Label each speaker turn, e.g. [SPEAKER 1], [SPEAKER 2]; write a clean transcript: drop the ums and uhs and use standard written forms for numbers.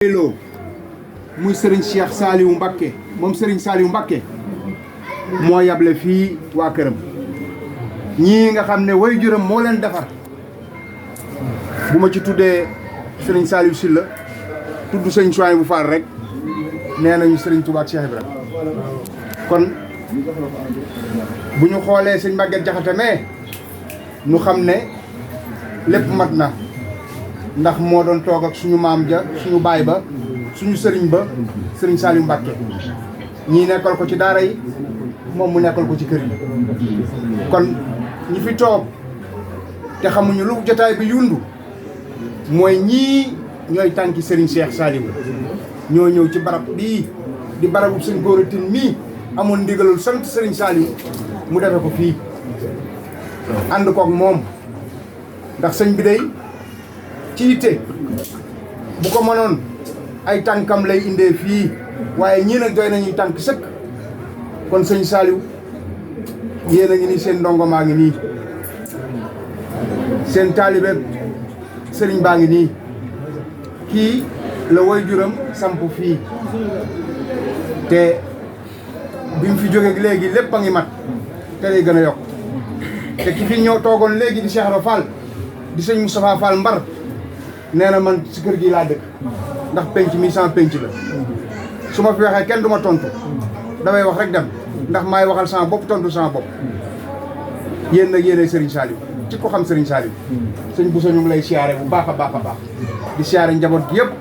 [SPEAKER 1] Lo muy Serigne Cheikh Saliou Mbacké moom Serigne Saliou Mbacké moo yable fii waa këram ñii nga xam ne way juram moo leen defar bu ma ci tuddee Serigne Saliou Sylla tudd Serigne Souhaïbou Fall rek nee nañu Serigne Touba ak Cheikh Ibrahima kon bu ñu xoolee Serigne Mbacké Jaxate mais ñu xam ne lépp mat na ndax moo doon toog ak suñu maam ja suñu baay ba suñu sëriñ ba Serigne Saliou Mbacké ñii nekkal ko ci daara yi moom mu nekkal ko ci kër yi kon ñi fi toog te xamuñu lu jotaay bi yundu mooy ñii ñooy tànki Serigne Cheikh Saliou ñoo ñëw ci barab bii di barabu Serigne Gora TINE mii amoon ndigalul sant Serigne Saliou mu defe ko fii ànd koog moom ndax sëñ bi day ci yitte bu ko mënoon ay tànkam lay indee fii waaye ñii nag doy nañuy tànk sëkk kon sëñ Saliou yéen a ngi nii seen ndongo maa ngi nii seen taalibe sëriñ baa ngi nii kii la way juram samp fii te bi mu fi jógee léegi lépp a ngi mat te lay gën a yokk te ki fi ñëw toogoon léegi di Cheikh Fall di sëñ Moustapha Fall Mbar nee na man si kër gi laa dëkk ndax penc mi sans penc la su ma fi waxee kenn du ma tontu damay wax rek dem ndax maay waxal sama bopp tontu sama bopp yéen nag yéenay Serigne Saliou ci ko xam Serigne Saliou sëñ Bousso ñu ngi lay siyaare bu baax a baax a baax di siyaare njaboot gi yëpp